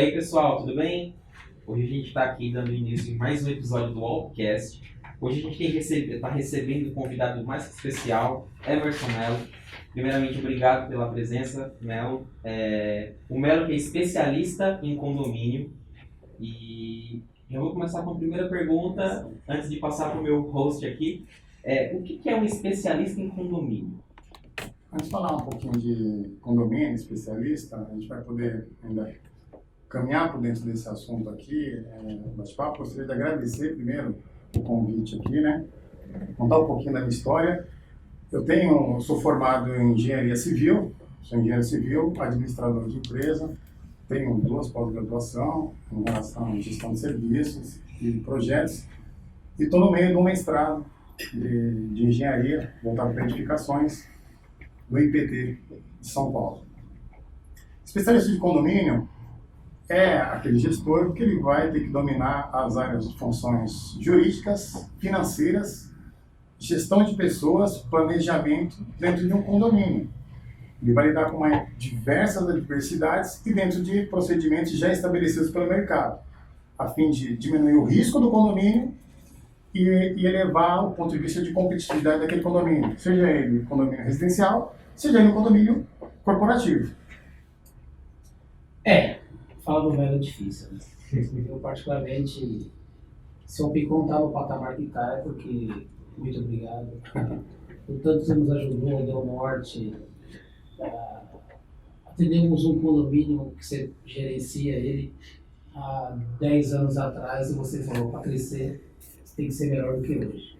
aí, pessoal, tudo bem? Hoje a gente está aqui dando início em mais um episódio do Walkcast. Hoje a gente está recebendo um convidado mais especial, Emerson Melo. Primeiramente, obrigado pela presença, Melo. O Melo que é especialista em condomínio. E eu vou começar com a primeira pergunta, antes de passar para o meu host aqui. O que é um especialista em condomínio? Antes de falar um pouquinho de condomínio, especialista, a gente vai poder ainda caminhar por dentro desse assunto aqui, bate-papo. Gostaria de agradecer primeiro o convite aqui, né? Contar um pouquinho da minha história. Eu sou formado em engenharia civil, sou engenheiro civil, administrador de empresa, tenho 2 pós-graduação em relação à gestão de serviços e projetos, e estou no meio de um mestrado de engenharia voltado para edificações do IPT de São Paulo. Especialista de condomínio é aquele gestor que ele vai ter que dominar as áreas de funções jurídicas, financeiras, gestão de pessoas, planejamento dentro de um condomínio. Ele vai lidar com diversas adversidades e dentro de procedimentos já estabelecidos pelo mercado, a fim de diminuir o risco do condomínio e elevar o ponto de vista de competitividade daquele condomínio, seja ele condomínio residencial, seja ele um condomínio corporativo. Falar do Melo é difícil, né? Eu particularmente, se o Picon está no patamar que está, é porque, muito obrigado, por tanto que nos ajudou, deu norte. Atendemos um condomínio que você gerencia ele há 10 anos atrás e você falou, para crescer, você tem que ser melhor do que hoje.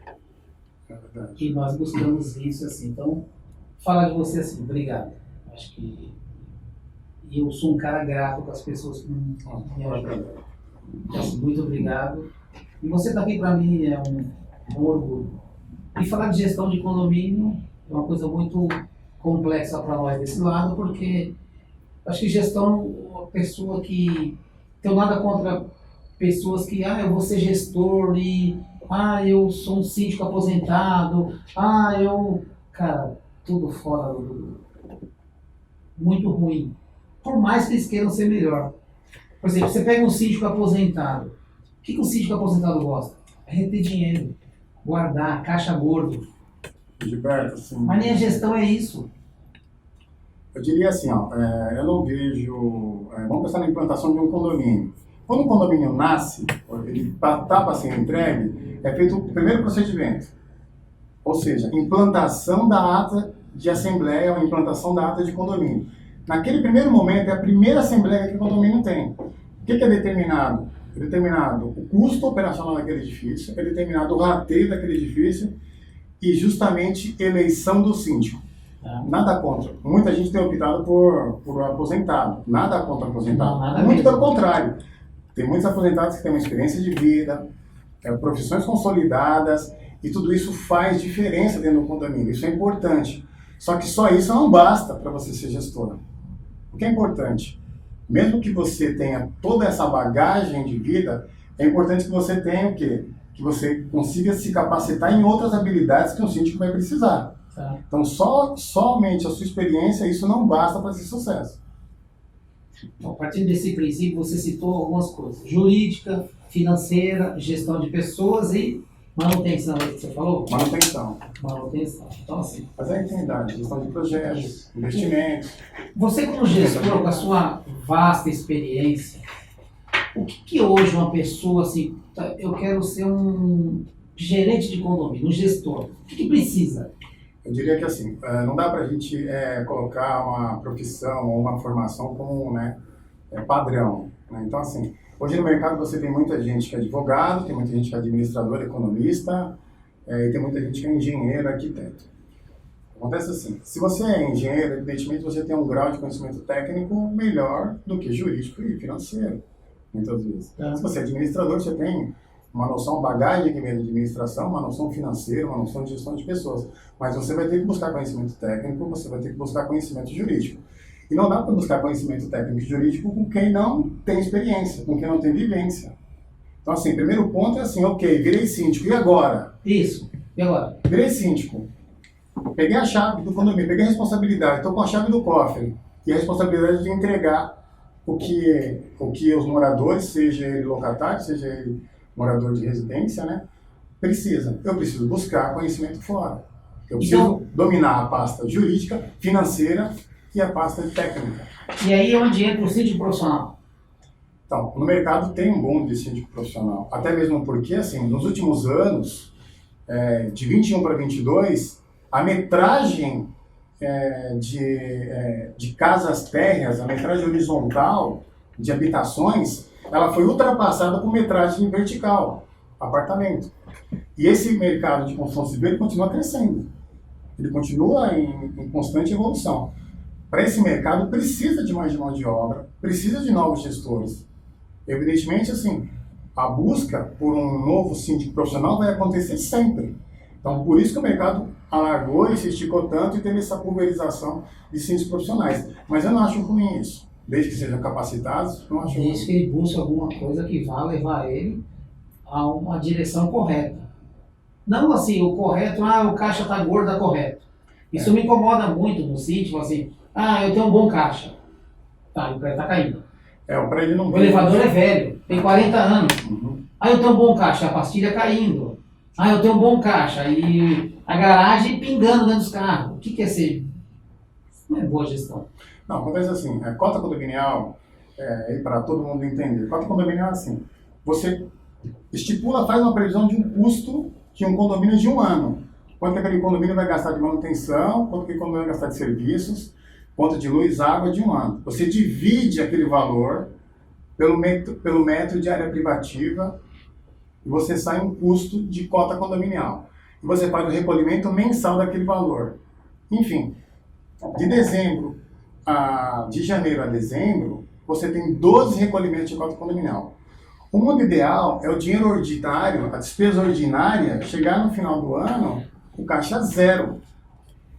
É verdade. E nós buscamos isso assim. Então, falar de você assim, obrigado. Acho que eu sou um cara grato com as pessoas que me ajudam. Então, assim, muito obrigado. E você estar aqui para mim é um orgulho. E falar de gestão de condomínio é uma coisa muito complexa para nós desse lado, porque acho que gestão é uma pessoa que tem nada contra pessoas que, eu vou ser gestor e, eu sou um síndico aposentado, cara, tudo fora do... muito ruim. Por mais que eles queiram ser melhor. Por exemplo, você pega um síndico aposentado. O que um síndico aposentado gosta? É reter dinheiro, guardar, caixa gordo. Gilberto, assim, Mas nem a gestão é isso. eu diria assim, eu não vejo... vamos pensar na implantação de um condomínio. Quando um condomínio nasce, ele está para ser entregue, é feito o primeiro procedimento. Ou seja, implantação da ata de assembleia ou implantação da ata de condomínio. Naquele primeiro momento, é a primeira assembleia que o condomínio tem. O que é determinado? É determinado o custo operacional daquele edifício, é determinado o rateio daquele edifício e justamente eleição do síndico. Nada contra. Muita gente tem optado por aposentado. Nada contra aposentado. Não, muito pelo contrário. Tem muitos aposentados que têm uma experiência de vida, profissões consolidadas, e tudo isso faz diferença dentro do condomínio. Isso é importante. Só que só isso não basta para você ser gestor. O que é importante? Mesmo que você tenha toda essa bagagem de vida, é importante que você tenha o quê? Que você consiga se capacitar em outras habilidades que um síndico vai precisar. Tá? Então, somente a sua experiência, isso não basta para ter sucesso. Então, a partir desse princípio, você citou algumas coisas. Jurídica, financeira, gestão de pessoas e manutenção, é o que você falou? Manutenção. Manutenção. Então, assim, Mas aí tem idade, gestão de projetos, investimentos. você como gestor, com a sua vasta experiência, o que hoje uma pessoa, assim, eu quero ser um gerente de condomínio, um gestor, o que precisa? Eu diria que assim, não dá para a gente colocar uma profissão ou uma formação como padrão. Né? Então assim, hoje no mercado você tem muita gente que é advogado, tem muita gente que é administrador, economista, e tem muita gente que é engenheiro, arquiteto. Acontece assim, se você é engenheiro, evidentemente você tem um grau de conhecimento técnico melhor do que jurídico e financeiro, muitas vezes. Se você é administrador, você tem uma noção, bagagem de administração, uma noção financeira, uma noção de gestão de pessoas. Mas você vai ter que buscar conhecimento técnico, você vai ter que buscar conhecimento jurídico. E não dá para buscar conhecimento técnico e jurídico com quem não tem experiência, com quem não tem vivência. Então, assim, primeiro ponto é assim, ok, virei síndico, e agora? Isso, e agora? Virei síndico, peguei a chave do condomínio, peguei a responsabilidade, estou com a chave do cofre, e a responsabilidade de entregar o que os moradores, seja ele locatário, seja ele morador de residência, né, precisa. Eu preciso buscar conhecimento fora. Eu preciso dominar a pasta jurídica, financeira e a pasta técnica. E aí é onde entra o síndico profissional? Então, no mercado tem um boom de síndico profissional. Até mesmo porque, assim, nos últimos anos, de 21 para 22, a metragem de casas térreas, a metragem horizontal de habitações, ela foi ultrapassada por metragem vertical, apartamento. E esse mercado de construção civil ele continua crescendo. Ele continua em constante evolução. Para esse mercado precisa de mais mão de obra, precisa de novos gestores. Evidentemente, assim, a busca por um novo síndico profissional vai acontecer sempre. Então, por isso que o mercado alargou e se esticou tanto e teve essa pulverização de síndicos profissionais. Mas eu não acho ruim isso. Desde que sejam capacitados, eu não acho ruim. Desde que ele busque alguma coisa que vá levar ele a uma direção correta. Não assim, o correto, o caixa está gordo, está correto. Isso me incomoda muito no síndico, assim, eu tenho um bom caixa. Tá, o prédio está caindo. O prédio não O elevador é velho, tem 40 anos. Eu tenho um bom caixa, a pastilha caindo. Eu tenho um bom caixa, e a garagem pingando dentro dos carros. O que é ser? Não é boa gestão. Não, acontece assim, cota condominial, para todo mundo entender, cota condominial é assim, você estipula, faz uma previsão de um custo de um condomínio de um ano. Quanto que aquele condomínio vai gastar de manutenção, quanto que aquele condomínio vai gastar de serviços, conta de luz, água de um ano. Você divide aquele valor pelo metro de área privativa e você sai um custo de cota condominial. E você faz o recolhimento mensal daquele valor. Enfim, de janeiro a dezembro, você tem 12 recolhimentos de cota condominial. O mundo ideal é o dinheiro ordinário, a despesa ordinária, chegar no final do ano, o caixa zero.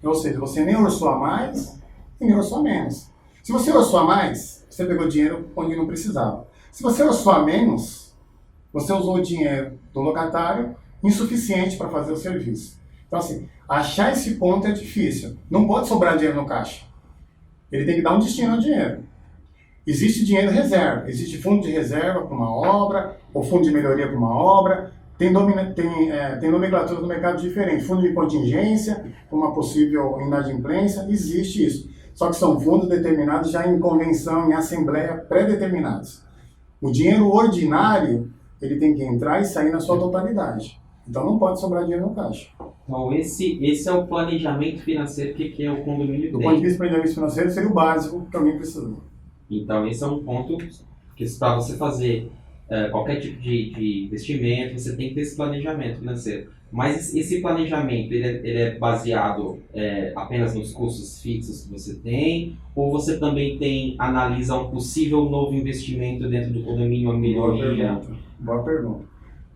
Ou seja, você nem orçou a mais e nem orçou a menos. Se você orçou a mais, você pegou dinheiro onde não precisava. Se você orçou a menos, você usou o dinheiro do locatário insuficiente para fazer o serviço. Então, assim, achar esse ponto é difícil. Não pode sobrar dinheiro no caixa. Ele tem que dar um destino ao dinheiro. Existe dinheiro reserva, existe fundo de reserva para uma obra, ou fundo de melhoria para uma obra, tem nomenclatura no mercado diferente, fundo de contingência, para uma possível inadimplência, existe isso. Só que são fundos determinados já em convenção, em assembleia, pré-determinados. O dinheiro ordinário, ele tem que entrar e sair na sua totalidade. Então não pode sobrar dinheiro no caixa. Então esse é o planejamento financeiro que é o condomínio Do tem. ponto de vista do planejamento financeiro, seria o básico que alguém precisa. Então esse é um ponto que para você fazer qualquer tipo de investimento, você tem que ter esse planejamento financeiro. Mas esse planejamento, ele é baseado apenas nos custos fixos que você tem? Ou você também analisa um possível novo investimento dentro do condomínio, uma melhoria? Boa pergunta.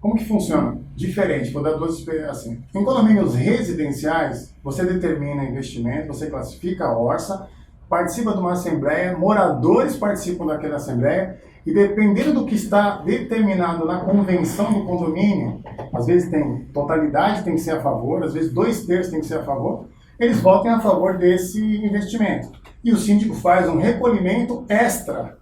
Como que funciona? Diferente, vou dar duas experiências assim. Em condomínios residenciais, você determina investimento, você classifica a orça, participa de uma assembleia, moradores participam daquela assembleia, e dependendo do que está determinado na convenção do condomínio, às vezes tem totalidade, tem que ser a favor, às vezes 2/3 tem que ser a favor, eles votem a favor desse investimento. E o síndico faz um recolhimento extra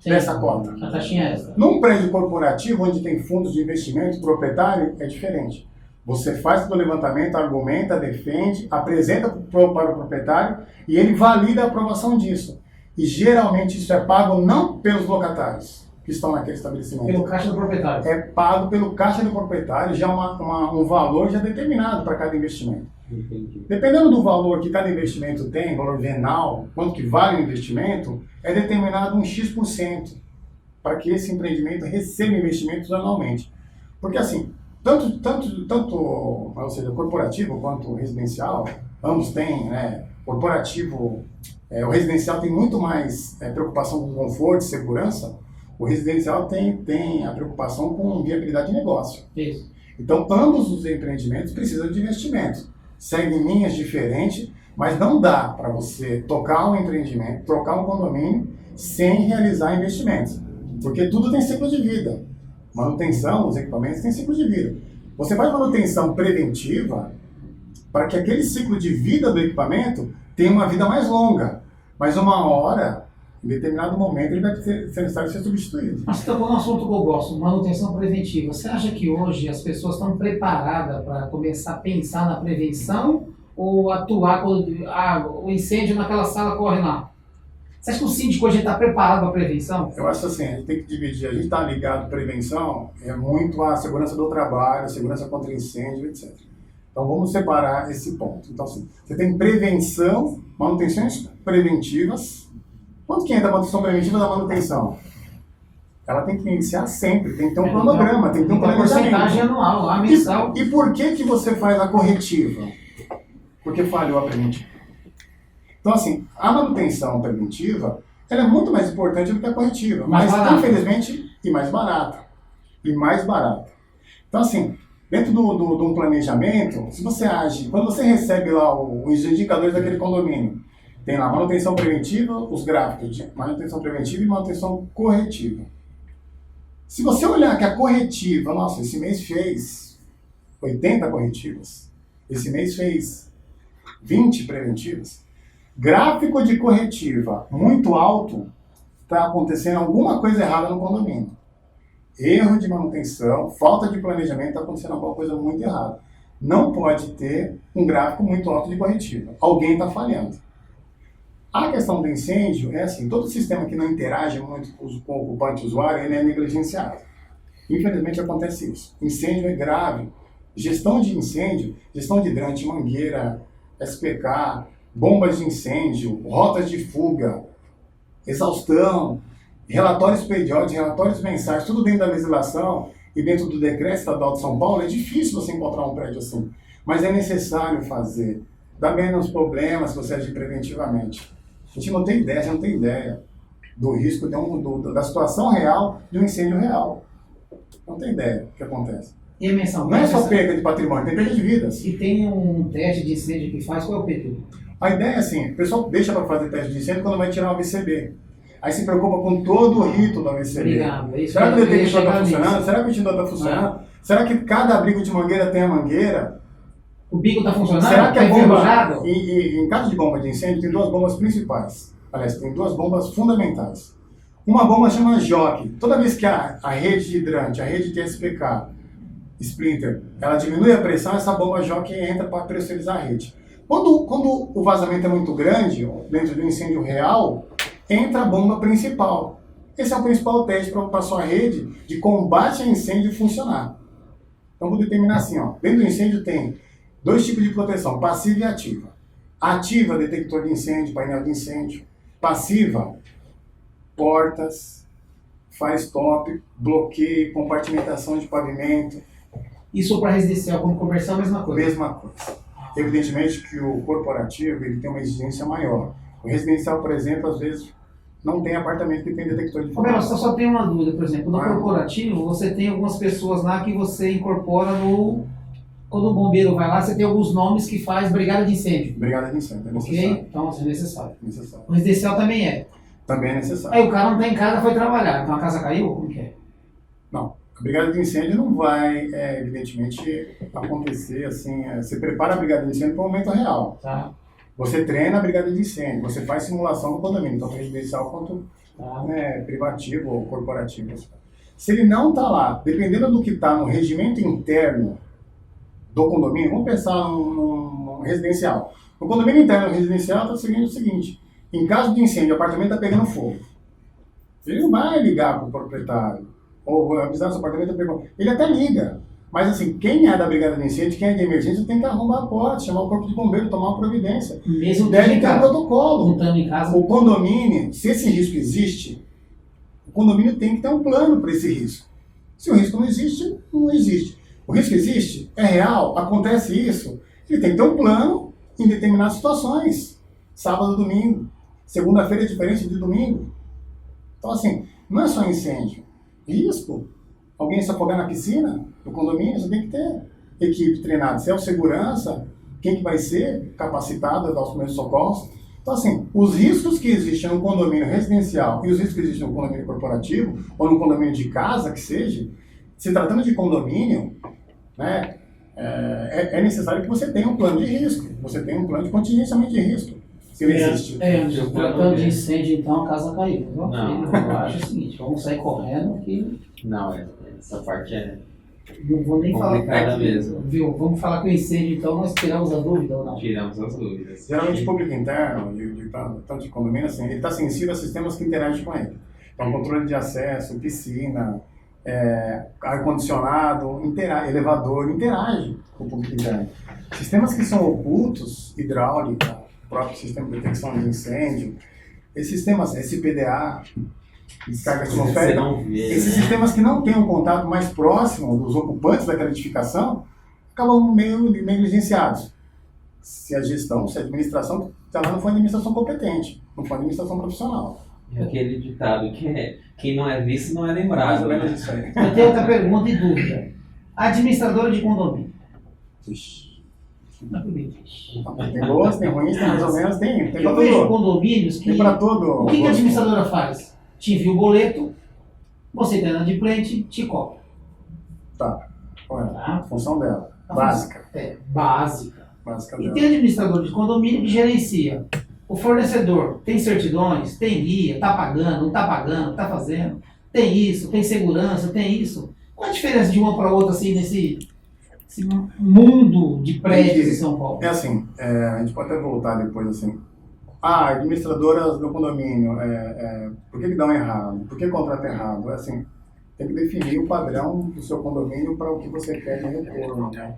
dessa cota. A taxinha extra. Num prédio corporativo, onde tem fundos de investimento proprietário, é diferente. Você faz o levantamento, argumenta, defende, apresenta para o proprietário e ele valida a aprovação disso. E geralmente isso é pago não pelos locatários que estão naquele estabelecimento. Pelo caixa do proprietário. É pago pelo caixa do proprietário, já um valor já determinado para cada investimento. Entendi. Dependendo do valor que cada investimento tem, valor venal, quanto que vale o investimento, é determinado um X% para que esse empreendimento receba investimentos anualmente. Porque assim, tanto ou seja, corporativo quanto residencial, ambos têm, né, corporativo, o residencial tem muito mais preocupação com conforto e segurança, o residencial tem a preocupação com viabilidade de negócio. Isso. Então, ambos os empreendimentos precisam de investimento. Seguem linhas diferentes, mas não dá para você tocar um empreendimento, trocar um condomínio, sem realizar investimentos. Porque tudo tem ciclo de vida. Manutenção, os equipamentos têm ciclo de vida. Você faz manutenção preventiva para que aquele ciclo de vida do equipamento tenha uma vida mais longa. Mas uma hora Em determinado momento ele vai ser necessário ser substituído. Mas você tocou num assunto que eu gosto, manutenção preventiva. Você acha que hoje as pessoas estão preparadas para começar a pensar na prevenção ou atuar quando o incêndio naquela sala corre lá? Você acha que o síndico hoje está preparado para a prevenção? Eu acho assim, a gente tem que dividir. A gente está ligado à prevenção, é muito a segurança do trabalho, a segurança contra incêndio, etc. Então vamos separar esse ponto. Então assim, você tem prevenção, manutenções preventivas. Quanto que entra a manutenção preventiva da manutenção? Ela tem que iniciar sempre, tem que ter um cronograma, tem que ter um planejamento. Porcentagem anual, lá, mensal. E por que você faz a corretiva? Porque falhou a preventiva. Então, assim, a manutenção preventiva, ela é muito mais importante do que a corretiva, mas infelizmente, e mais barata. E mais barata. Então, assim, dentro de um planejamento, se você age, quando você recebe lá os indicadores daquele condomínio, tem lá manutenção preventiva, os gráficos de manutenção preventiva e manutenção corretiva. Se você olhar que a corretiva, nossa, esse mês fez 80 corretivas, esse mês fez 20 preventivas, gráfico de corretiva muito alto, está acontecendo alguma coisa errada no condomínio. Erro de manutenção, falta de planejamento, está acontecendo alguma coisa muito errada. Não pode ter um gráfico muito alto de corretiva. Alguém está falhando. A questão do incêndio é assim, todo sistema que não interage muito com o ocupante usuário, ele é negligenciado. Infelizmente acontece isso. Incêndio é grave. Gestão de incêndio, gestão de hidrante, mangueira, SPK, bombas de incêndio, rotas de fuga, exaustão, relatórios periódicos, relatórios mensais, tudo dentro da legislação e dentro do decreto estadual de São Paulo, é difícil você encontrar um prédio assim. Mas é necessário fazer. Dá menos problemas se você agir preventivamente. A gente não tem ideia, você não tem ideia do risco da situação real de um incêndio real. Não tem ideia do que acontece. E a menção? Não é só perda de patrimônio, tem perda de vidas. E tem um teste de incêndio que faz, qual é o PT? A ideia é assim, o pessoal deixa para fazer teste de incêndio quando vai tirar o AVCB. Aí se preocupa com todo o rito do AVCB. Obrigado. Será que o detector está funcionando? Será que o ventilador está funcionando? Será que cada abrigo de mangueira tem a mangueira? O bico está funcionando? Será que a Tá bomba... enferrujado? Em caso de bomba de incêndio, tem duas bombas principais. Aliás, tem duas bombas fundamentais. Uma bomba chama jockey. Toda vez que a rede de hidrante, a rede de SPK, Splinter, ela diminui a pressão, essa bomba jockey entra para pressurizar a rede. Quando o vazamento é muito grande, dentro do incêndio real, entra a bomba principal. Esse é o principal teste para a sua rede de combate a incêndio funcionar. Então, vou determinar assim, ó, dentro do incêndio tem 2 tipos de proteção, passiva e ativa. Ativa, detector de incêndio, painel de incêndio. Passiva, portas, fire stop, bloqueio, compartimentação de pavimento. Isso para residencial, como comercial, a mesma coisa? Mesma coisa. Evidentemente que o corporativo ele tem uma exigência maior. O residencial, por exemplo, às vezes não tem apartamento que tem detector de Roberto, fumaça. só tem uma dúvida, por exemplo, no corporativo você tem algumas pessoas lá que você incorpora no... Quando o bombeiro vai lá, você tem alguns nomes que faz brigada de incêndio. Brigada de incêndio, é necessário. Ok? Então, assim, é necessário. Necessário. O residencial também é. Também é necessário. Aí o cara não tá em casa, foi trabalhar. Então a casa caiu? Como que é? Não. A brigada de incêndio não vai, evidentemente, acontecer assim. Você prepara a brigada de incêndio para o momento real. Tá. Você treina a brigada de incêndio, você faz simulação do condomínio, tanto residencial quanto privativo ou corporativo. Se ele não está lá, dependendo do que está no regimento interno do condomínio, vamos pensar num residencial. No condomínio interno do residencial está seguindo o seguinte: em caso de incêndio, o apartamento está pegando fogo. Ele não vai ligar para o proprietário ou avisar se o apartamento está pegando. Ele até liga. Mas assim, quem é da brigada de incêndio, quem é de emergência, tem que arrombar a porta, chamar o corpo de bombeiro, tomar uma providência. Mesmo deve ter um protocolo. Estando em casa. O condomínio, se esse risco existe, o condomínio tem que ter um plano para esse risco. Se o risco não existe, não existe. O risco existe, é real, acontece isso. Ele tem que ter um plano em determinadas situações. Sábado, domingo. Segunda-feira é diferente de domingo. Então assim, não é só incêndio. Risco. Alguém se afogar na piscina do condomínio, você tem que ter equipe treinada. Se é o segurança, quem que vai ser capacitado a dar os primeiros socorros. Então, assim, os riscos que existem no condomínio residencial e os riscos que existem no condomínio corporativo, ou no condomínio de casa, que seja, se tratando de condomínio, né, é necessário que você tenha um plano de risco, você tenha um plano de contingenciamento de risco. que não existe. Tratando de incêndio, então a casa caiu. Não. Eu acho o seguinte, vamos sair correndo que Não, essa parte é não vou nem falar. complicada mesmo. Viu? Vamos falar com o incêndio, então nós tiramos a dúvida ou não? Tiramos as dúvidas. Geralmente, o público interno, tanto de condomínio, assim, ele está sensível a sistemas que interagem com ele. Então, controle de acesso, piscina, ar-condicionado, elevador, interage com o público interno. Sistemas que são ocultos, hidráulica, próprio sistema de detecção de incêndio, esses sistemas SPDA, descarga Você atmosférica, não vê, esses né? sistemas que não têm um contato mais próximo dos ocupantes daquela edificação, acabam meio negligenciados. Se a gestão, se a administração, se ela não foi administração competente, não foi administração profissional. É aquele ditado que é quem não é visto não é Mais lembrado. ou Né? menos isso aí. Eu tenho outra pergunta e dúvida. Administradora de condomínio. Ixi. Não é comigo, ixi. Tem boas, tem ruins, tem mais ou menos, tem pra Eu vejo todo. condomínios que. Tem pra todo. O que a administradora faz? Te envia o boleto, você tem inadimplente, te cobra. Tá. Olha, Tá? a função dela. A Básica. É, básica. Básica E dela. tem administrador de condomínio que gerencia. O fornecedor tem certidões, tem guia, tá pagando, não tá pagando, tá fazendo. Tem isso, tem segurança, tem isso. Qual a diferença de uma para outra assim nesse mundo de prédios em São Paulo? É assim, a gente pode até voltar depois assim. Administradoras do condomínio, por que dão errado? Por que contrata errado? É assim, tem que definir o padrão do seu condomínio para o que você quer de retorno. Né?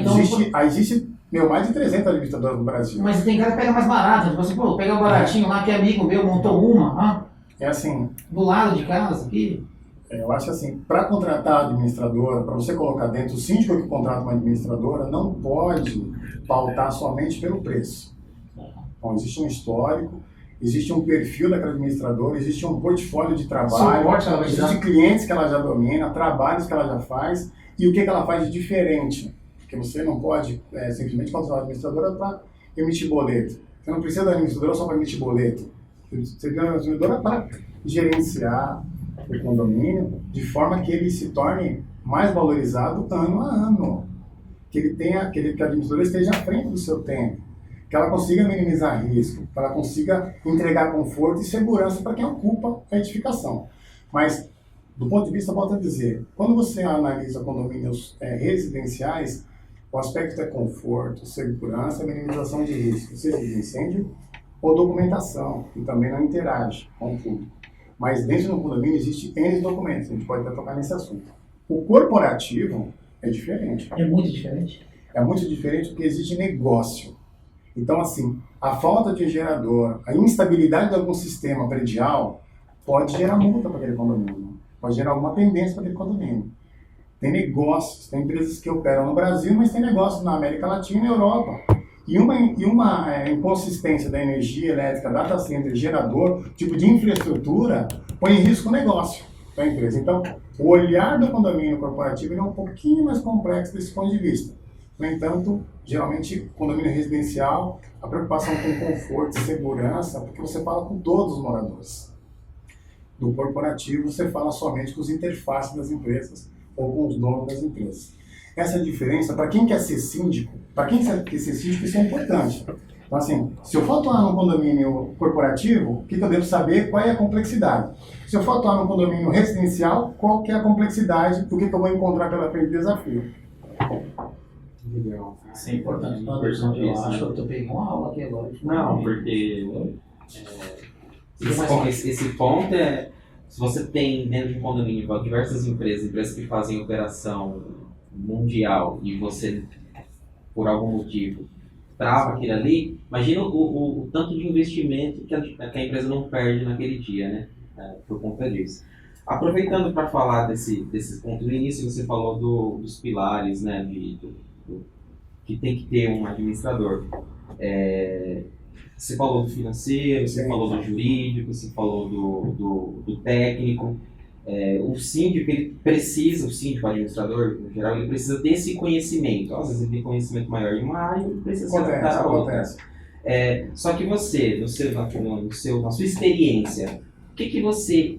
Então. Existe mais de 300 administradoras no Brasil. Mas tem cara que pega mais barato. Tipo assim, pô, pega o baratinho lá que amigo meu montou uma, É assim, do lado de casa aqui. eu acho assim, para contratar a administradora, para você colocar dentro, o síndico que contrata uma administradora não pode pautar somente pelo preço. Então, existe um histórico, existe um perfil daquela administradora, existe um portfólio de trabalho, Suporte ela vai te dar. existe clientes que ela já domina, trabalhos que ela já faz e o que ela faz de diferente. Porque você não pode simplesmente contratar uma administradora para emitir boleto. Você não precisa da administradora só para emitir boleto. Você precisa da administradora para gerenciar o condomínio de forma que ele se torne mais valorizado ano a ano. Que a administradora esteja à frente do seu tempo. Que ela consiga minimizar risco, que ela consiga entregar conforto e segurança para quem ocupa a edificação. Mas, do ponto de vista, volto a dizer, quando você analisa condomínios residenciais, o aspecto é conforto, segurança e minimização de risco, seja de incêndio ou documentação, que também não interage com o público. Mas dentro do condomínio existe N documentos, a gente pode até tocar nesse assunto. O corporativo é diferente. É muito diferente. É muito diferente porque existe negócio. Então, assim, a falta de gerador, a instabilidade de algum sistema predial pode gerar multa para aquele condomínio, pode gerar alguma pendência para aquele condomínio. Tem negócios, tem empresas que operam no Brasil, mas tem negócios na América Latina e Europa. E uma inconsistência da energia elétrica, data center, gerador, tipo de infraestrutura, põe em risco o negócio da empresa. Então, o olhar do condomínio corporativo é um pouquinho mais complexo desse ponto de vista. No entanto, geralmente, condomínio residencial, a preocupação com conforto e segurança, porque você fala com todos os moradores. No corporativo, você fala somente com os interfaces das empresas ou com os donos das empresas. Essa diferença, para quem quer ser síndico, isso é importante. Então, assim, se eu for atuar num condomínio corporativo, o que eu devo saber? Qual é a complexidade? Se eu for atuar num condomínio residencial, qual que é a complexidade? O que eu vou encontrar pela frente de desafio? Legal. Isso é importante. Eu Importantíssimo. acho que eu tô pegando uma aula aqui agora. Não, porque esse ponto é, se você tem dentro de um condomínio diversas empresas que fazem operação mundial e você, por algum motivo, trava aquilo ali, imagina o tanto de investimento que a empresa não perde naquele dia, né? Por conta disso. Aproveitando para falar desse ponto, no início você falou dos pilares, né? Que tem que ter um administrador. Você falou do financeiro, você falou do jurídico, você falou do técnico. O síndico, o síndico, o administrador, no geral, ele precisa ter esse conhecimento. Às vezes ele tem conhecimento maior em uma área, ele precisa se adaptar a outra. Só que você, na sua experiência, o que você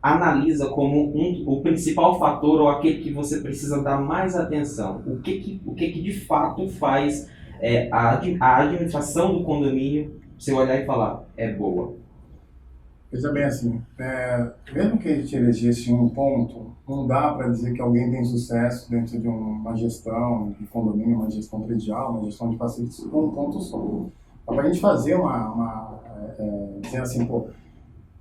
analisa como o principal fator ou aquele que você precisa dar mais atenção? O que de fato faz a administração do condomínio, você olhar e falar, é boa? Veja bem assim, mesmo que a gente elegesse um ponto, não dá para dizer que alguém tem sucesso dentro de uma gestão de condomínio, uma gestão predial, uma gestão de facilities com um ponto só. Para a gente fazer dizer assim, pô,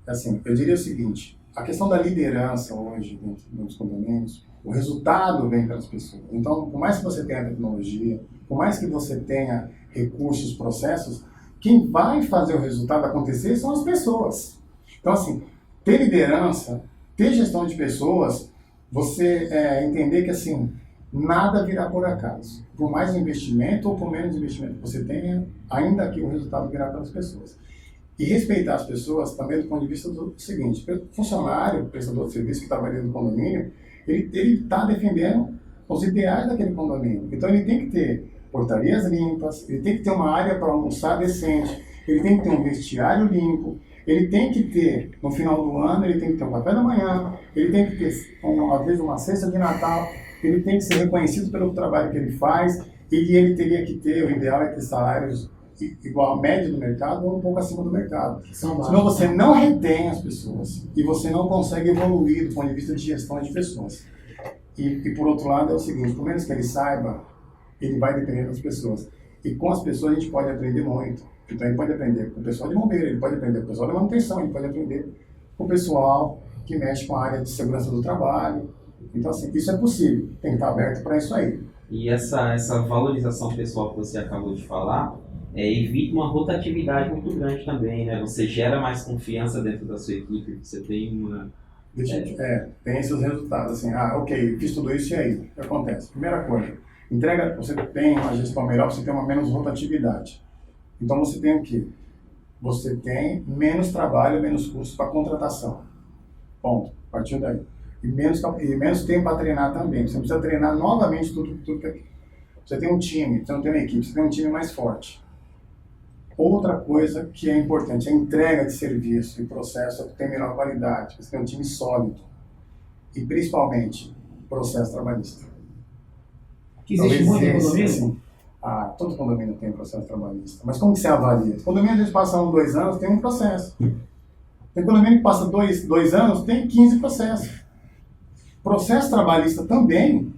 assim, eu diria o seguinte, a questão da liderança hoje dentro dos condomínios, o resultado vem pelas pessoas. Então, por mais que você tenha tecnologia, por mais que você tenha recursos, processos, quem vai fazer o resultado acontecer são as pessoas. Então, assim, ter liderança, ter gestão de pessoas, você entender que, assim, nada virá por acaso. Por mais investimento ou por menos investimento que você tenha, ainda que o resultado virá pelas pessoas. E respeitar as pessoas também do ponto de vista do seguinte, o funcionário, prestador de serviço que trabalha no condomínio, ele está defendendo os ideais daquele condomínio. Então ele tem que ter portarias limpas, ele tem que ter uma área para almoçar decente, ele tem que ter um vestiário limpo, ele tem que ter, no final do ano, ele tem que ter um café da manhã, ele tem que ter, às vezes, uma cesta de Natal, ele tem que ser reconhecido pelo trabalho que ele faz, e ele teria que ter, o ideal é ter salários igual à média do mercado ou um pouco acima do mercado. Senão você não retém as pessoas e você não consegue evoluir do ponto de vista de gestão de pessoas. E por outro lado é o seguinte, por menos que ele saiba, ele vai depender das pessoas. E com as pessoas a gente pode aprender muito. Então ele pode aprender com o pessoal de bombeiro, ele pode aprender com o pessoal de manutenção, ele pode aprender com o pessoal que mexe com a área de segurança do trabalho. Então assim, isso é possível, tem que estar aberto para isso aí. E essa valorização pessoal que você acabou de falar, evita uma rotatividade muito grande também, né? Você gera mais confiança dentro da sua equipe, você tem uma... tem esses resultados, assim, ok, fiz tudo isso e aí, o que acontece? Primeira coisa, você tem uma gestão melhor, você tem uma menos rotatividade. Então você tem o quê? Você tem menos trabalho, menos custo para contratação. Ponto, a partir daí. E menos tempo para treinar também, você não precisa treinar novamente tudo que... Você tem um time, você não tem uma equipe, você tem um time mais forte. Outra coisa que é importante, a entrega de serviço e processo tem melhor qualidade, você tem um time sólido e principalmente processo trabalhista. Que existe muito no condomínio? Assim, todo condomínio tem processo trabalhista, mas como que você avalia? O condomínio às vezes passa 2 anos, tem um processo. Tem condomínio que passa 2 anos, tem 15 processos. Processo trabalhista também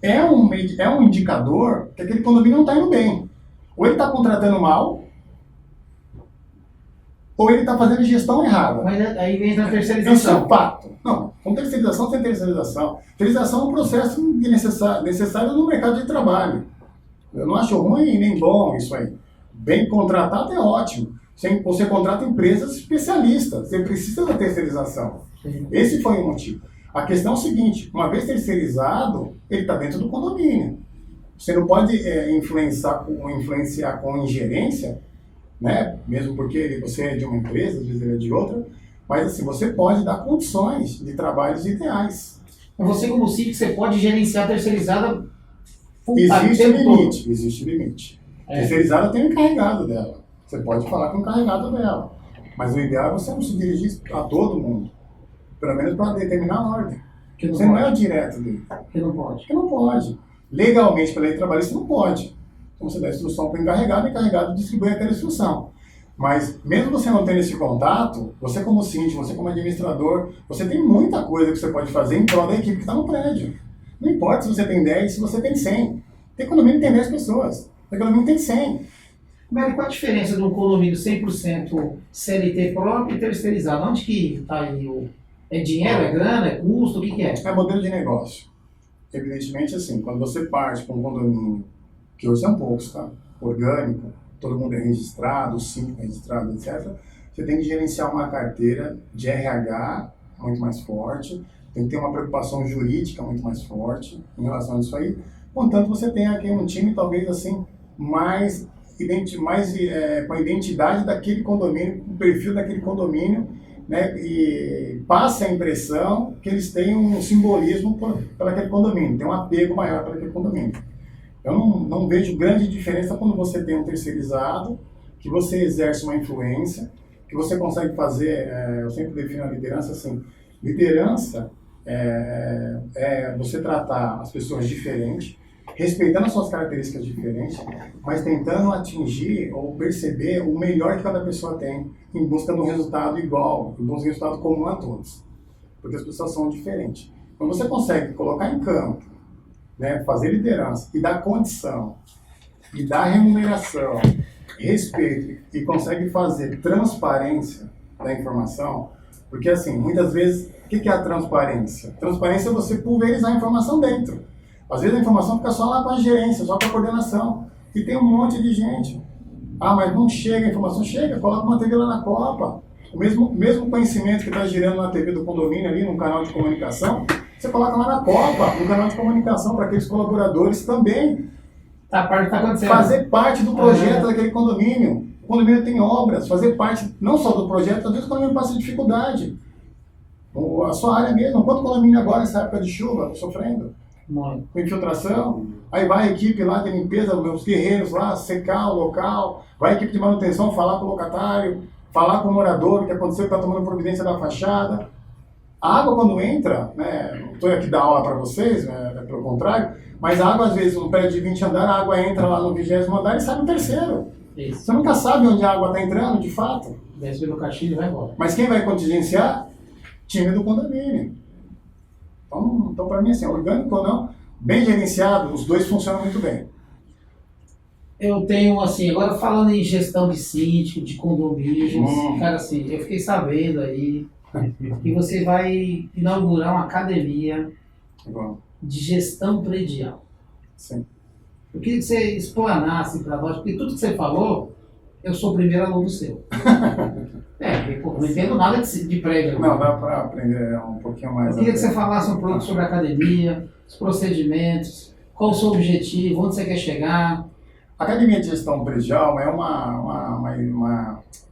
é um indicador que aquele condomínio não está indo bem. Ou ele está contratando mal, ou ele está fazendo gestão errada. Mas aí vem a terceirização. Isso é um fato. Não, com terceirização tem terceirização. Terceirização é um processo necessário no mercado de trabalho. Eu não acho ruim nem bom isso aí. Bem contratado é ótimo. Você contrata empresas especialistas. Você precisa da terceirização. Sim. Esse foi o motivo. A questão é o seguinte, uma vez terceirizado, ele está dentro do condomínio. Você não pode influenciar com ingerência, né? Mesmo porque você é de uma empresa, às vezes ele é de outra, mas assim, você pode dar condições de trabalhos ideais. Você como síndico, você pode gerenciar a terceirizada Existe limite. Terceirizada tem um encarregado dela. Você pode falar com o encarregado dela. Mas o ideal é você não se dirigir a todo mundo. Pelo menos para determinar a ordem. Você não é o direto dele. Que não pode. Porque não pode. Legalmente, pela lei trabalhista, não pode. Então você dá instrução para o encarregado distribui aquela instrução. Mas mesmo você não tendo esse contato, você como síndico, você como administrador, você tem muita coisa que você pode fazer em prol da equipe que está no prédio. Não importa se você tem 10, se você tem 100. Tem condomínio que tem 10 pessoas. Tem condomínio que tem 100. Mas qual a diferença de um condomínio 100% CLT próprio e terceirizado? Onde que está aí É dinheiro, é grana, é custo, o que é? É modelo de negócio. Evidentemente, assim, quando você parte para um condomínio, que hoje são poucos, tá? Orgânico, todo mundo é registrado, o síndico é registrado, etc. Você tem que gerenciar uma carteira de RH muito mais forte, tem que ter uma preocupação jurídica muito mais forte em relação a isso aí. Contanto, você tem aqui um time, talvez, assim, com a identidade daquele condomínio, com o perfil daquele condomínio, né, e passa a impressão que eles têm um simbolismo por aquele condomínio, tem um apego maior para aquele condomínio. Eu não vejo grande diferença quando você tem um terceirizado, que você exerce uma influência, que você consegue fazer, eu sempre defino a liderança assim, liderança é você tratar as pessoas diferente, respeitando as suas características diferentes, mas tentando atingir ou perceber o melhor que cada pessoa tem em busca de um resultado igual, em busca de um resultado comum a todos. Porque as pessoas são diferentes. Quando você consegue colocar em campo, né, fazer liderança e dar condição, e dar remuneração, respeito, e consegue fazer transparência da informação, porque assim, muitas vezes, o que é a transparência? Transparência é você pulverizar a informação dentro. Às vezes a informação fica só lá com a gerência, só com a coordenação. E tem um monte de gente. Ah, mas não chega, a informação chega, coloca uma TV lá na Copa. O mesmo conhecimento que está girando na TV do condomínio ali, no canal de comunicação, você coloca lá na Copa, no canal de comunicação, para aqueles colaboradores também fazer parte do projeto daquele condomínio. O condomínio tem obras, fazer parte não só do projeto, às vezes o condomínio passa dificuldade. Ou a sua área mesmo, quanto condomínio agora nessa época de chuva, sofrendo? Com infiltração, aí vai a equipe lá de limpeza, os guerreiros lá, secar o local, vai a equipe de manutenção falar com o locatário, falar com o morador o que aconteceu, que está tomando providência da fachada. A água quando entra, né, não estou aqui dar aula para vocês, né, pelo contrário, mas a água às vezes, no prédio de 20 andares, a água entra lá no 20º andar e sai no 3º. Isso. Você nunca sabe onde a água está entrando, de fato. Desce pelo caixilho e vai embora. Mas quem vai contingenciar? Time do condomínio. Então para mim, assim, orgânico ou não, bem gerenciado, os dois funcionam muito bem. Eu tenho, assim, agora falando em gestão de sítio, de condomínios, cara, assim, eu fiquei sabendo aí que você vai inaugurar uma academia de gestão predial. Sim. Eu queria que você explanasse para nós, porque tudo que você falou, eu sou o primeiro aluno seu. Porque, pô, não entendo nada de prédio. Não, dá para aprender um pouquinho mais. Eu queria que você falasse um pouco sobre a academia, os procedimentos, qual o seu objetivo, onde você quer chegar. A Academia de Gestão Predial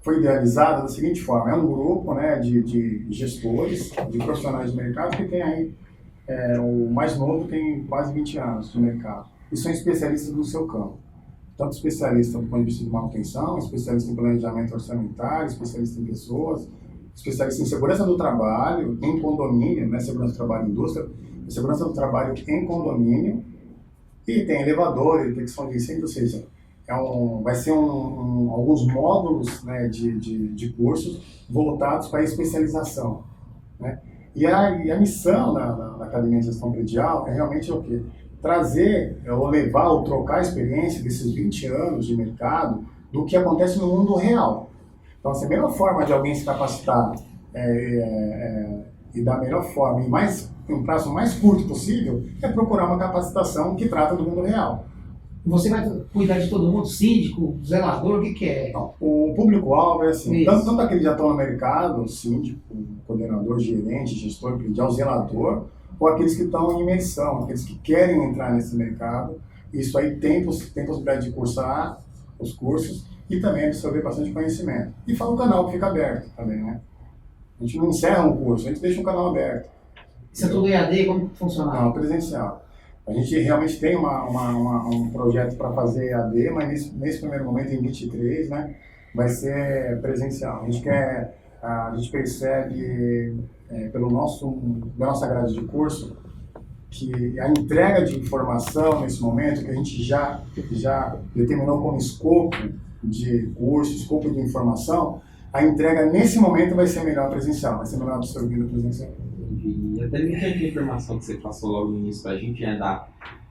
foi idealizada da seguinte forma: é um grupo, né, de gestores, de profissionais de mercado que tem aí, o mais novo tem quase 20 anos de mercado, e são especialistas no seu campo. Tanto especialista do ponto de vista de manutenção, especialista em planejamento orçamentário, especialista em pessoas, especialista em segurança do trabalho, em condomínio, né, segurança do trabalho em indústria, segurança do trabalho em condomínio, e tem elevador, detecção de incêndio, ou seja, vai ser alguns módulos, né, de cursos voltados para a especialização, né? E a missão da Academia de Gestão Predial é realmente o quê? Trazer, ou levar, ou trocar a experiência desses 20 anos de mercado do que acontece no mundo real. Então, assim, a melhor forma de alguém se capacitar e da melhor forma, em um prazo mais curto possível, é procurar uma capacitação que trata do mundo real. Você vai cuidar de todo mundo? Síndico, zelador, o que é? Então, o público-alvo é assim, tanto aqueles que já estão no mercado, síndico, coordenador, gerente, gestor predial, zelador, ou aqueles que estão em imersão, aqueles que querem entrar nesse mercado. Isso aí tem possibilidade de cursar os cursos e também absorver bastante conhecimento. E fala o canal que fica aberto também, né? A gente não encerra um curso, a gente deixa um canal aberto. Isso é tudo EAD? Como funciona? Não, presencial. A gente realmente tem um projeto para fazer EAD, mas nesse primeiro momento, em 23, né, vai ser presencial. A gente percebe pela nossa grade de curso que a entrega de informação nesse momento, que a gente já determinou como escopo de curso, escopo de informação, a entrega nesse momento vai ser melhor presencial, vai ser melhor absorvida presencial. E até muita informação que você passou logo no início para a gente, né,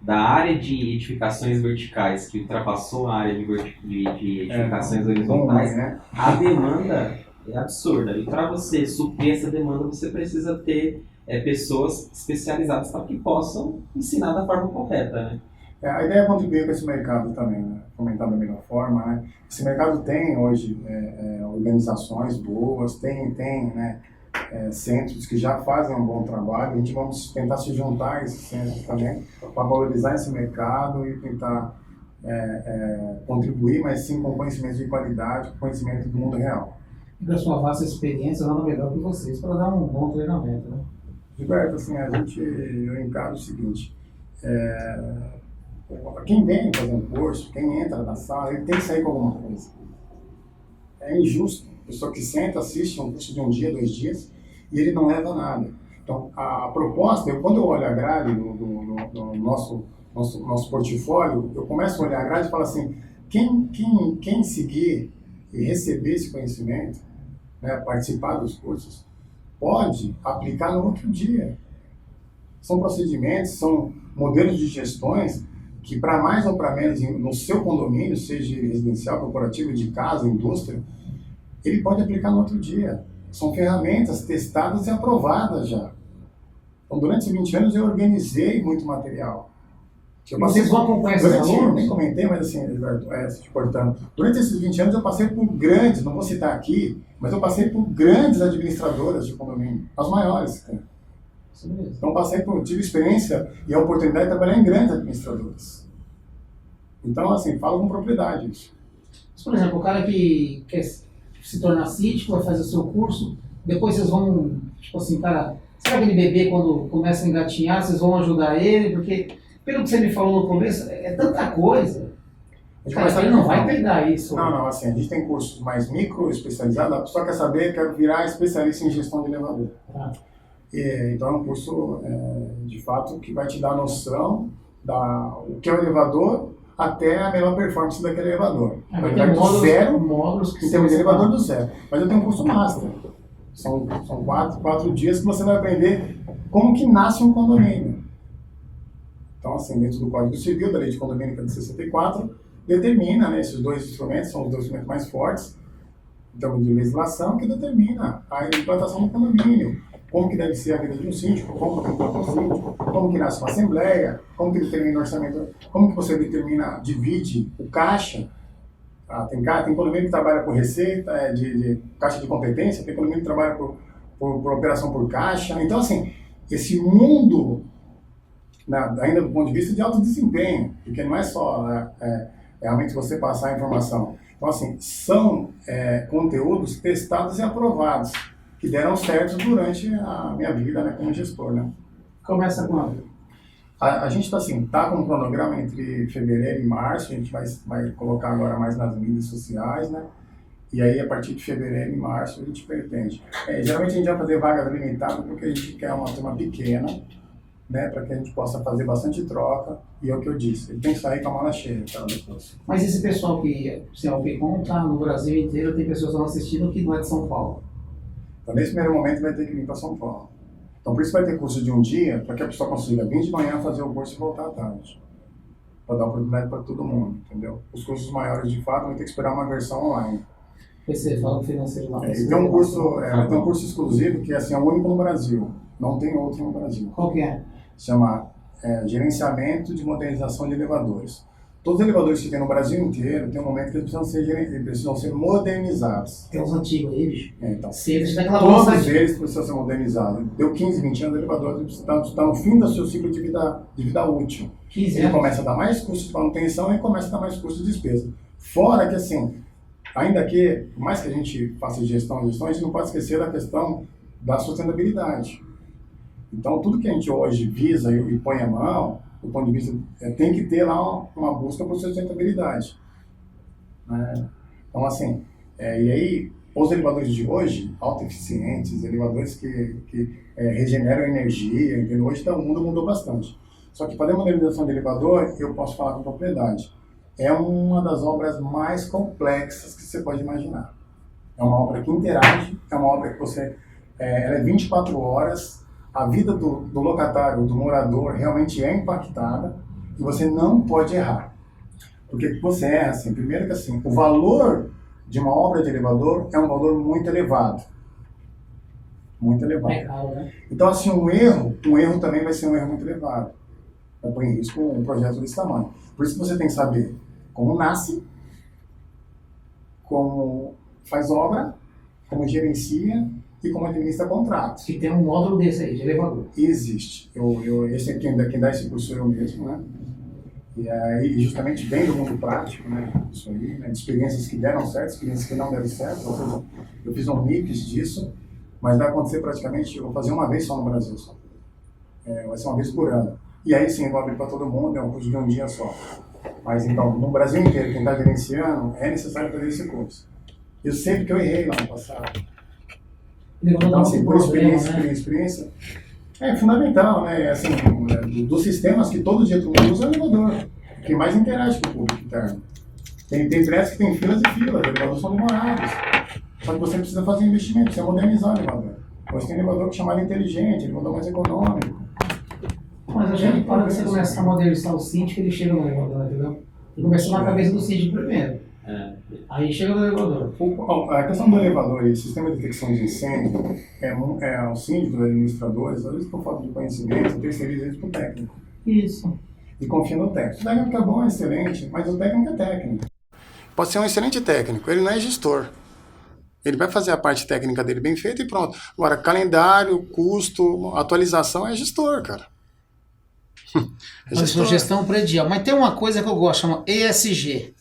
da área de edificações verticais, que ultrapassou a área de edificações horizontais, né? A demanda é absurda. E para você suprir essa demanda, você precisa ter pessoas especializadas para que possam ensinar da forma correta, né? A ideia é contribuir com esse mercado também, né? Fomentar da melhor forma, né? Esse mercado tem hoje organizações boas, tem né, centros que já fazem um bom trabalho. A gente vamos tentar se juntar a esses centros também para valorizar esse mercado e tentar contribuir, mas sim com conhecimento de qualidade, com conhecimento do mundo real. E da sua vasta experiência, nada melhor que vocês para dar um bom treinamento, né? Gilberto, assim, eu encaro o seguinte: quem vem fazer um curso, quem entra na sala, ele tem que sair com alguma coisa. É injusto a pessoa que senta, assiste um curso de um dia, 2 dias, e ele não leva nada. Então, a proposta, quando eu olho a grade do nosso portfólio, eu começo a olhar a grade e falo assim, quem seguir e receber esse conhecimento, né, participar dos cursos, pode aplicar no outro dia. São procedimentos, são modelos de gestões que, para mais ou para menos, no seu condomínio, seja residencial, corporativo, de casa, indústria, ele pode aplicar no outro dia. São ferramentas testadas e aprovadas já. Então, durante esses 20 anos, eu organizei muito material. Vocês vão acompanhar esses Eu alunos? nem comentei, mas assim, Eduardo, te cortando. Durante esses 20 anos, eu passei por grandes, não vou citar aqui, mas eu passei por grandes administradoras de condomínio, as maiores. Né? Isso mesmo. Então, tive experiência e a oportunidade de trabalhar em grandes administradoras. Então, assim, falo com propriedade isso. Mas, por exemplo, o cara que quer se tornar síndico, vai fazer o seu curso, depois vocês vão, tipo assim, cara, sabe aquele bebê quando começa a engatinhar, vocês vão ajudar ele, porque, pelo que você me falou no começo, é tanta coisa. Cara, ele não vai pegar isso. Não, assim, a gente tem cursos mais micro especializados, a pessoa quer saber, quer virar especialista em gestão de elevador. Ah. Então é um curso, de fato, que vai te dar noção o que é o elevador até a melhor performance daquele elevador. Vai ter módulos que em termos de elevador do zero. Mas eu tenho um curso master. São 4 dias que você vai aprender como que nasce um condomínio. Então, assim, dentro do Código Civil, da Lei de Condomínio de 64, determina, né, esses dois instrumentos, são os dois instrumentos mais fortes, em termos de legislação, que determina a implantação do condomínio. Como que deve ser a vida de um síndico, como que implanta um síndico, como que nasce uma assembleia, como que determina o orçamento, como que você divide o caixa. Tem condomínio que trabalha por receita, de caixa de competência, tem condomínio que trabalha por operação por caixa. Então, assim, esse mundo, ainda do ponto de vista de alto desempenho, porque não é só realmente você passar a informação. Então, assim, são conteúdos testados e aprovados, que deram certo durante a minha vida, né, como gestor, né? Começa quando? A gente tá com um cronograma entre fevereiro e março, a gente vai colocar agora mais nas mídias sociais, né? E aí, a partir de fevereiro e março, a gente pretende. Geralmente, a gente vai fazer vagas limitadas porque a gente quer uma turma pequena, né, para que a gente possa fazer bastante troca, e é o que eu disse, ele tem que sair com a mala cheia, tá, depois. Mas esse pessoal que se conta no Brasil inteiro, tem pessoas que estão assistindo que não é de São Paulo. Então, nesse primeiro momento, vai ter que vir para São Paulo. Então, por isso vai ter curso de um dia, para que a pessoa consiga vir de manhã fazer o curso e voltar à tarde. Para dar oportunidade para todo mundo, entendeu? Os cursos maiores, de fato, vai ter que esperar uma versão online. Você fala do financeiro lá. Vai ter um curso exclusivo, que assim, é o único no Brasil. Não tem outro no Brasil. Qual que é? Chama Gerenciamento de Modernização de Elevadores. Todos os elevadores que tem no Brasil inteiro, tem um momento que eles precisam ser modernizados. Tem uns antigos aí, bicho. Então, Todos eles precisam ser modernizados. Deu 15, 20 anos, o elevador está no fim do seu ciclo de vida útil. 15 Ele anos. começa a dar mais custo de manutenção e começa a dar mais custo de despesa. Fora que, assim, ainda que, por mais que a gente faça gestão, a gente não pode esquecer da questão da sustentabilidade. Então, tudo que a gente hoje visa e põe a mão, do ponto de vista, tem que ter lá uma busca por sustentabilidade. Né? Então, assim, e aí, os elevadores de hoje, autoeficientes, elevadores que regeneram energia, entendeu? Hoje o mundo mudou bastante. Só que para a modernização de elevador, eu posso falar com propriedade. É uma das obras mais complexas que você pode imaginar. É uma obra que interage, é uma obra que ela é 24 horas, a vida do locatário, do morador, realmente é impactada e você não pode errar. Porque você erra, assim, primeiro que assim, o valor de uma obra de elevador é um valor muito elevado. Muito elevado. É caro, né? Então, assim, um erro também vai ser um erro muito elevado. Vai pôr em risco um projeto desse tamanho. Por isso que você tem que saber como nasce, como faz obra, como gerencia e como administra contratos. Que tem um módulo desse aí, de elevador. Existe. Esse aqui, quem dá esse curso sou eu mesmo, né? E aí, justamente, vem do mundo prático, né? Isso aí, né? De experiências que deram certo, experiências que não deram certo. Ou seja, eu fiz um mix disso, mas vai acontecer praticamente, eu vou fazer uma vez só no Brasil. Só. Vai ser uma vez por ano. E aí sim, vou abrir para todo mundo, é um curso de um dia só. Mas então, no Brasil inteiro, quem está gerenciando, é necessário fazer esse curso. Eu sei porque eu errei lá no passado. Então, assim, por experiência, É fundamental, né? Assim, dos sistemas que todo dia todo mundo usa é o elevador. Quem mais interage com o público interno. Tem prédios que tem filas e filas, os elevadores são demorados. Só que você precisa fazer investimento, precisa modernizar o elevador. Hoje tem elevador que é chamado inteligente, elevador mais econômico. Mas a gente para que você começa a modernizar o síndico, ele chega no elevador, entendeu? Ele começa na cabeça do síndico primeiro. Aí chega no elevador. A questão do elevador e sistema de detecção de incêndio é o síndico, os administradores, às vezes por falta de conhecimento, terceiriza eles para o técnico. Isso. E confia no técnico. O técnico é bom, é excelente, mas o técnico é técnico. Pode ser um excelente técnico, ele não é gestor. Ele vai fazer a parte técnica dele bem feita e pronto. Agora, calendário, custo, atualização é gestor, cara. Mas gestão predial. Mas tem uma coisa que eu gosto, chama ESG.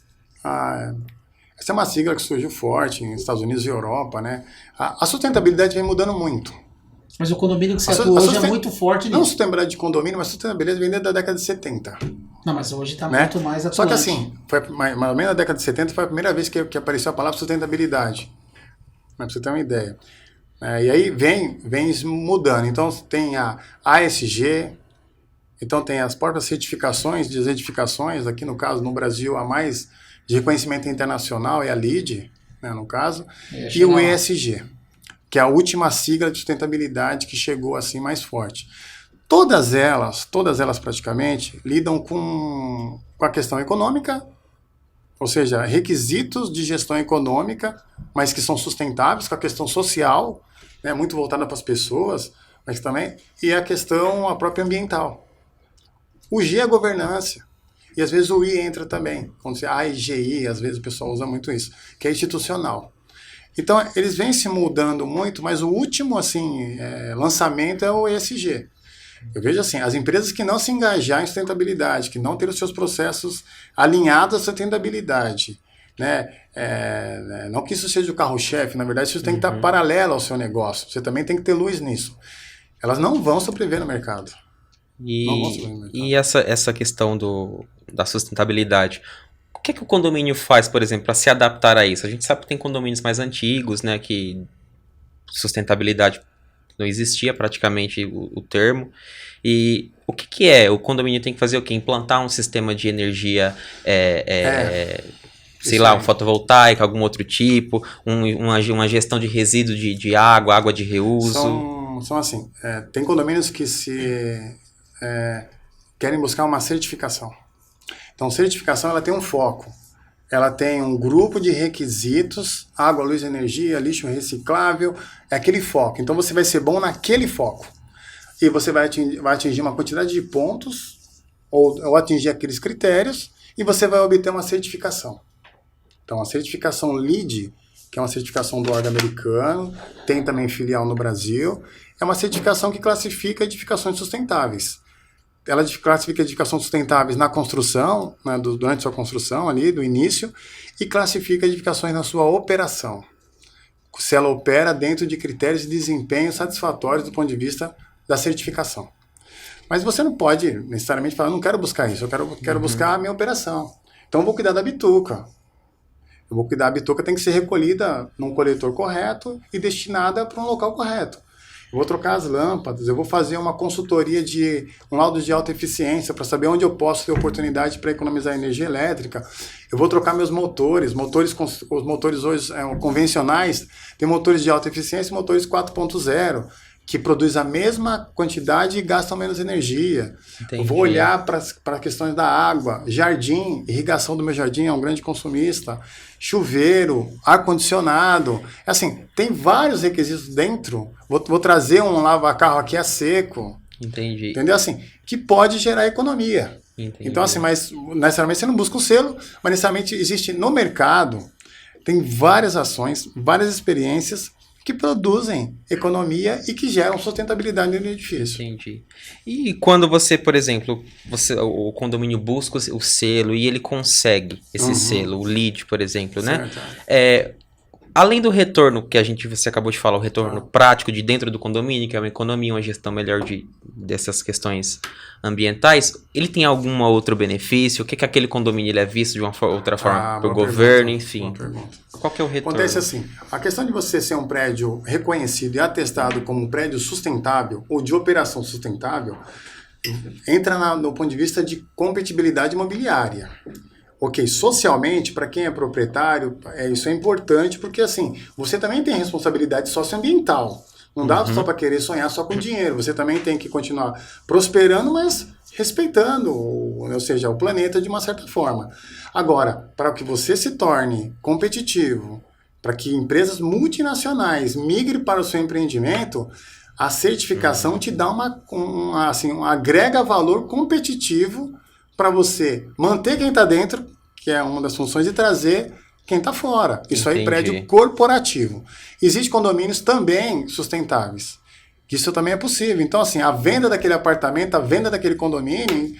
Essa é uma sigla que surgiu forte nos Estados Unidos e Europa, né? A sustentabilidade vem mudando muito. Mas o condomínio que você atua hoje é muito forte nisso. Não sustentabilidade de condomínio, mas sustentabilidade vem desde a década de 70. Não, mas hoje está né? muito mais atuante. Só que assim, foi mais ou menos na década de 70 foi a primeira vez que apareceu a palavra sustentabilidade. Para você ter uma ideia. E aí vem mudando. Então tem a ASG, então tem as próprias certificações, desertificações, aqui no caso, no Brasil, a mais de reconhecimento internacional é a LEED, né, no caso, e o ESG, que é a última sigla de sustentabilidade que chegou assim mais forte. Todas elas praticamente, lidam com a questão econômica, ou seja, requisitos de gestão econômica, mas que são sustentáveis, com a questão social, né, muito voltada para as pessoas, mas também, e a questão a própria ambiental. O G é governança, e às vezes o I entra também, quando você AIGI, às vezes o pessoal usa muito isso, que é institucional. Então, eles vêm se mudando muito, mas o último assim, lançamento é o ESG. Eu vejo assim, as empresas que não se engajar em sustentabilidade, que não ter os seus processos alinhados à sustentabilidade, né? Não que isso seja o carro-chefe, na verdade isso tem que estar paralelo ao seu negócio, você também tem que ter luz nisso. Elas não vão sobreviver no mercado. E essa questão da sustentabilidade, o que o condomínio faz, por exemplo, para se adaptar a isso? A gente sabe que tem condomínios mais antigos, né, que sustentabilidade não existia praticamente o termo. E o que é? O condomínio tem que fazer o quê? Implantar um sistema de energia, sei lá, um fotovoltaico, algum outro tipo, uma gestão de resíduo de água de reuso? São assim, tem condomínios que querem buscar uma certificação. Então, certificação ela tem um foco. Ela tem um grupo de requisitos, água, luz, energia, lixo reciclável, é aquele foco. Então você vai ser bom naquele foco. E você vai atingir uma quantidade de pontos, ou atingir aqueles critérios, e você vai obter uma certificação. Então a certificação LEED, que é uma certificação do órgão americano, tem também filial no Brasil, é uma certificação que classifica edificações sustentáveis. Ela classifica edificações sustentáveis na construção, né, durante sua construção ali, do início, e classifica edificações na sua operação. Se ela opera dentro de critérios de desempenho satisfatórios do ponto de vista da certificação. Mas você não pode necessariamente falar, não quero buscar isso, eu quero buscar a minha operação. Então eu vou cuidar da bituca. A bituca tem que ser recolhida num coletor correto e destinada para um local correto. Eu vou trocar as lâmpadas, eu vou fazer uma consultoria de um laudo de alta eficiência para saber onde eu posso ter oportunidade para economizar energia elétrica. Eu vou trocar meus motores. Os motores hoje convencionais têm motores de alta eficiência e motores 4.0, que produzem a mesma quantidade e gastam menos energia. Entendi. Eu vou olhar para questões da água, jardim, irrigação do meu jardim é um grande consumista, chuveiro, ar-condicionado. Assim, tem vários requisitos dentro. Vou trazer um lava-carro aqui a seco. Entendi. Entendeu? Assim, que pode gerar economia. Entendi. Então, assim, mas necessariamente você não busca um selo, mas necessariamente existe no mercado, tem várias ações, várias experiências que produzem economia e que geram sustentabilidade no edifício. Entendi. E quando você, por exemplo, o condomínio busca o selo e ele consegue esse selo, o LEED, por exemplo, né? Certo. além do retorno que você acabou de falar, o retorno prático de dentro do condomínio, que é uma economia, uma gestão melhor dessas questões ambientais, ele tem algum outro benefício? O que aquele condomínio ele é visto de uma outra forma para o governo, enfim? Qual que é o retorno? Acontece assim, a questão de você ser um prédio reconhecido e atestado como um prédio sustentável ou de operação sustentável, entra no ponto de vista de compatibilidade imobiliária. Ok, socialmente, para quem é proprietário, isso é importante porque, assim, você também tem responsabilidade socioambiental. Não dá só para querer sonhar só com dinheiro. Você também tem que continuar prosperando, mas respeitando, ou seja, o planeta de uma certa forma. Agora, para que você se torne competitivo, para que empresas multinacionais migrem para o seu empreendimento, a certificação te dá agrega valor competitivo para você manter quem está dentro, que é uma das funções, e trazer quem está fora. Isso aí é prédio corporativo. Existem condomínios também sustentáveis. Isso também é possível. Então, assim, a venda daquele apartamento, a venda daquele condomínio,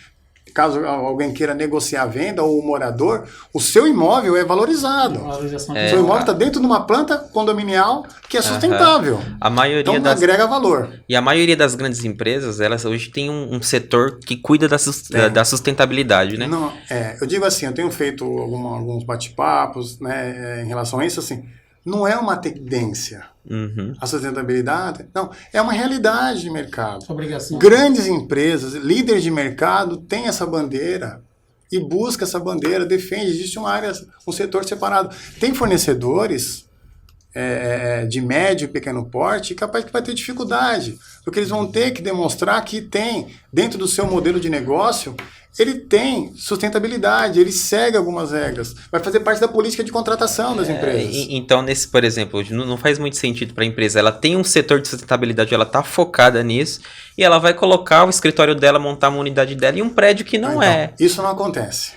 caso alguém queira negociar a venda ou o morador, o seu imóvel é valorizado. O seu imóvel está dentro de uma planta condominial que é sustentável. A maioria então, agrega valor. E a maioria das grandes empresas, elas hoje tem um setor que cuida da sustentabilidade, né? Não, eu digo assim, eu tenho feito alguns bate-papos, né, em relação a isso, assim, não é uma tendência. A sustentabilidade, não, é uma realidade de mercado. Obrigação. Grandes empresas, líderes de mercado, têm essa bandeira e busca essa bandeira, defende. Existe uma área, um setor separado. Tem fornecedores de médio e pequeno porte capaz que vai ter dificuldade, porque eles vão ter que demonstrar que tem, dentro do seu modelo de negócio, ele tem sustentabilidade, ele segue algumas regras. Vai fazer parte da política de contratação das empresas. Então, por exemplo, não faz muito sentido para a empresa. Ela tem um setor de sustentabilidade, ela está focada nisso, e ela vai colocar o escritório dela, montar uma unidade dela em um prédio que não é. Isso não acontece.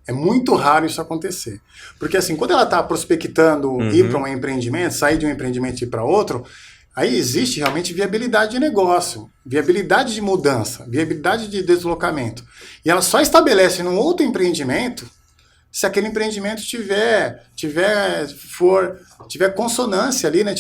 É muito raro isso acontecer. Porque assim, quando ela está prospectando ir para um empreendimento, sair de um empreendimento e ir para outro, aí existe realmente viabilidade de negócio, viabilidade de mudança, viabilidade de deslocamento. E ela só estabelece num outro empreendimento se aquele empreendimento tiver consonância ali, né?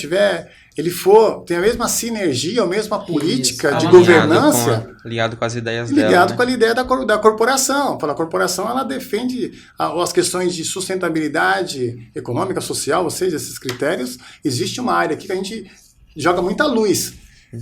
Tem a mesma sinergia, a mesma política de governança. Ligado com as ideias dela. Ligado né? com a ideia da corporação. A corporação ela defende as questões de sustentabilidade econômica, social, ou seja, esses critérios. Existe uma área aqui que a gente joga muita luz.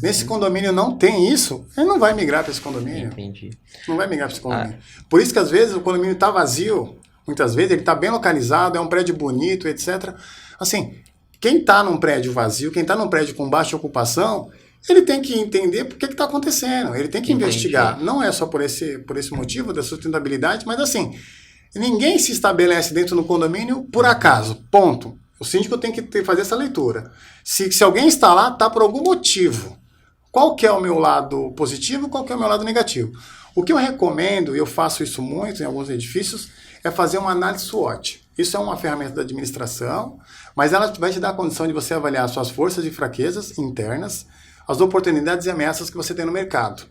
Nesse condomínio não tem isso, ele não vai migrar para esse condomínio. Entendi. Não vai migrar para esse condomínio. Por isso que às vezes o condomínio está vazio, muitas vezes ele está bem localizado, é um prédio bonito, etc. Assim, quem está num prédio vazio, quem está num prédio com baixa ocupação, ele tem que entender por que está acontecendo, ele tem que investigar. Não é só por esse motivo da sustentabilidade, mas assim, ninguém se estabelece dentro do condomínio por acaso, ponto. O síndico tem que fazer essa leitura. Se alguém está lá, está por algum motivo. Qual que é o meu lado positivo, qual que é o meu lado negativo? O que eu recomendo, e eu faço isso muito em alguns edifícios, é fazer uma análise SWOT. Isso é uma ferramenta da administração, mas ela vai te dar a condição de você avaliar suas forças e fraquezas internas, as oportunidades e ameaças que você tem no mercado.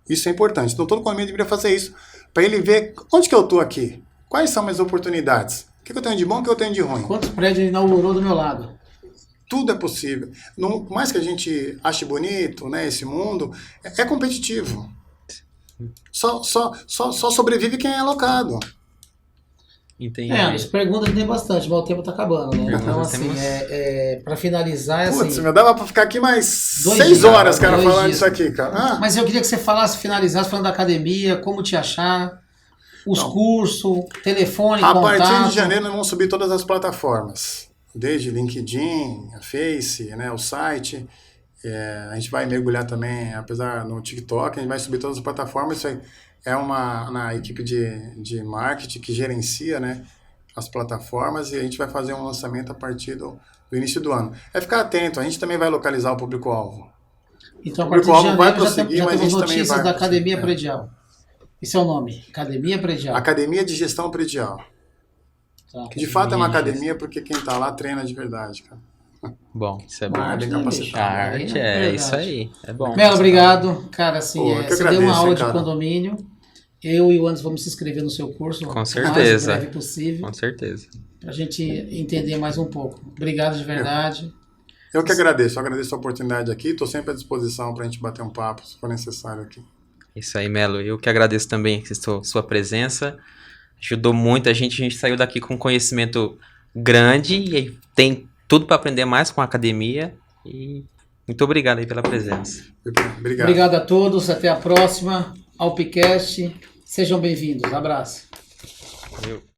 Isso é importante. Então todo condomínio deveria fazer isso, para ele ver onde que eu estou aqui, quais são minhas oportunidades, o que eu tenho de bom, o que eu tenho de ruim. Quantos prédios ele inaugurou do meu lado? Tudo é possível. Por mais que a gente ache bonito, né, esse mundo, é competitivo. Só sobrevive quem é alocado. Entendi. As perguntas tem bastante, mas o tempo está acabando, né? Então, assim, para finalizar, Putz, assim... meu, dava para ficar aqui mais 6 horas, cara, falando disso aqui, cara. Mas eu queria que você finalizasse falando da academia, como te achar, os cursos, telefone, contato... A partir de janeiro nós vamos subir todas as plataformas. Desde LinkedIn, a Face, né, o site. A gente vai mergulhar também, apesar no TikTok, a gente vai subir todas as plataformas. Isso aí é na equipe de marketing que gerencia, né, as plataformas, e a gente vai fazer um lançamento a partir do início do ano. É ficar atento, a gente também vai localizar o público-alvo. Então, a partir de janeiro vai prosseguir, já mas a temos gente também notícias vai da Academia Predial. Esse é o nome, Academia Predial. Academia de Gestão Predial. Tá, de fato é uma academia porque quem está lá treina de verdade, cara. Bom, isso é bom. Bem capacitado. A arte isso aí, é bom. Melo, obrigado. Cara, assim, Pô, você deu uma aula de condomínio. eu e o Anderson vamos se inscrever no seu curso. Com O certeza. mais breve possível. Com certeza. Para a gente entender mais um pouco. Obrigado de verdade. Eu que agradeço a oportunidade aqui, estou sempre à disposição para a gente bater um papo, se for necessário aqui. Isso aí, Melo. Eu que agradeço também sua presença. Ajudou muito a gente saiu daqui com conhecimento grande e tem tudo para aprender mais com a academia. E muito obrigado aí pela presença. Obrigado. Obrigado a todos. Até a próxima. Alpcast. Sejam bem-vindos. Abraço. Valeu.